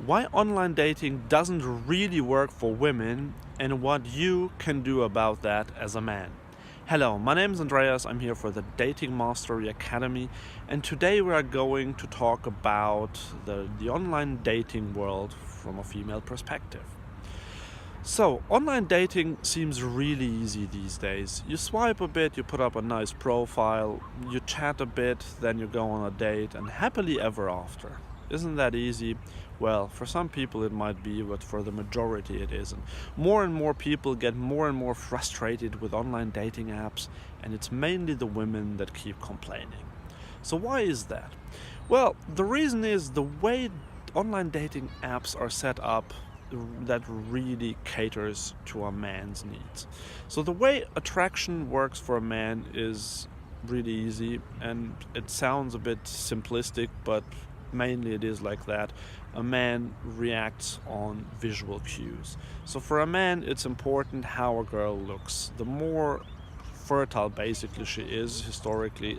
Why online dating doesn't really work for women and what you can do about that as a man. Hello, my name is Andreas. I'm here for the Dating Mastery Academy, and today we are going to talk about the online dating world from a female perspective. So, online dating seems really easy these days. You swipe a bit, you put up a nice profile, you chat a bit, then you go on a date, and happily ever after. Isn't that easy? Well, for some people it might be, but for the majority it isn't. More and more people get more and more frustrated with online dating apps, and it's mainly the women that keep complaining. So, why is that? Well, the reason is the way online dating apps are set up that really caters to a man's needs. So the way attraction works for a man is really easy, and it sounds a bit simplistic, but mainly it is like that. A man reacts on visual cues. So for a man, it's important how a girl looks. The more fertile basically she is historically,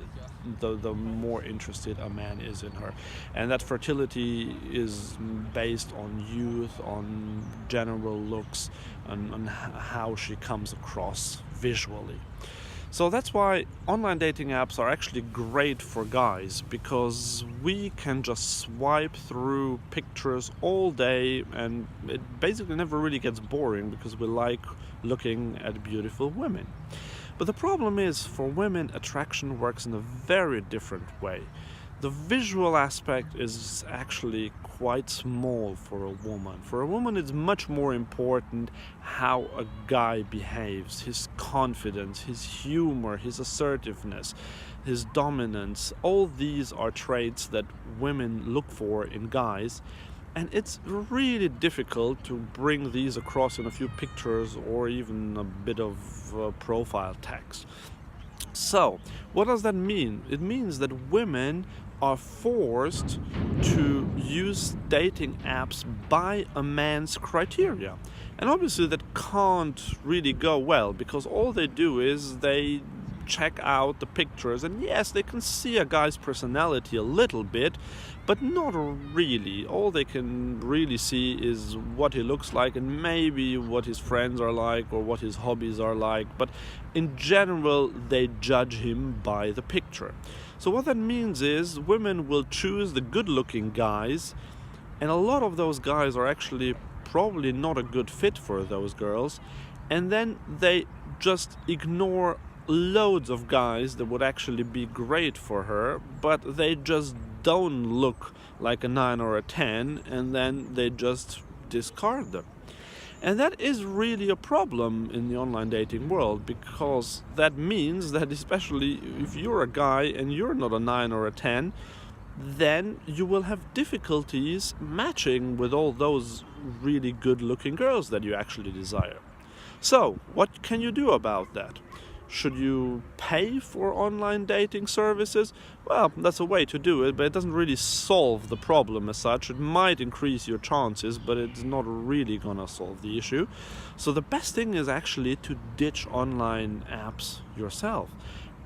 the more interested a man is in her, and that fertility is based on youth, on general looks, and on how she comes across visually. So that's why online dating apps are actually great for guys, because we can just swipe through pictures all day and it basically never really gets boring because we like looking at beautiful women. But the problem is, for women, attraction works in a very different way. The visual aspect is actually quite small for a woman. For a woman, it's much more important how a guy behaves, his confidence, his humor, his assertiveness, his dominance. All these are traits that women look for in guys. And it's really difficult to bring these across in a few pictures or even a bit of profile text. So, what does that mean? It means that women are forced to use dating apps by a man's criteria. And obviously, that can't really go well, because all they do is they check out the pictures, and yes, they can see a guy's personality a little bit, but not really. All they can really see is what he looks like and maybe what his friends are like or what his hobbies are like, but in general they judge him by the picture. So what that means is women will choose the good looking guys, and a lot of those guys are actually probably not a good fit for those girls, and then they just ignore loads of guys that would actually be great for her, but they just don't look like a 9 or a 10, and then they just discard them. And that is really a problem in the online dating world, because that means that, especially if you're a guy and you're not a 9 or a 10, then you will have difficulties matching with all those really good looking girls that you actually desire. So, what can you do about that? Should you pay for online dating services? Well, that's a way to do it, but it doesn't really solve the problem as such. It might increase your chances, but it's not really gonna solve the issue. So the best thing is actually to ditch online apps yourself.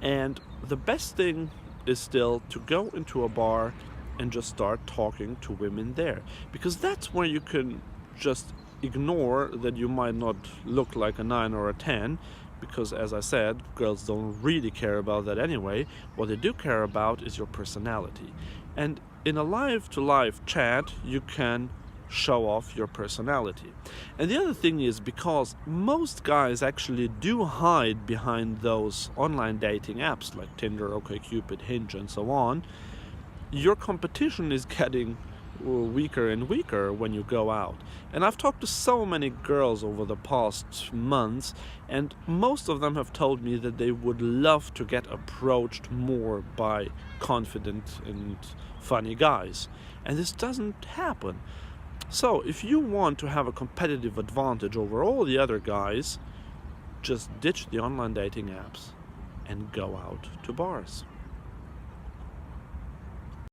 And the best thing is still to go into a bar and just start talking to women there. Because that's where you can just ignore that you might not look like a 9 or a 10, because, as I said, girls don't really care about that anyway. What they do care about is your personality. And in a live-to-live chat, you can show off your personality. And the other thing is, because most guys actually do hide behind those online dating apps like Tinder, OkCupid, Hinge, and so on, your competition is getting weaker and weaker when you go out. And I've talked to so many girls over the past months, and most of them have told me that they would love to get approached more by confident and funny guys. And this doesn't happen. So if you want to have a competitive advantage over all the other guys, just ditch the online dating apps and go out to bars.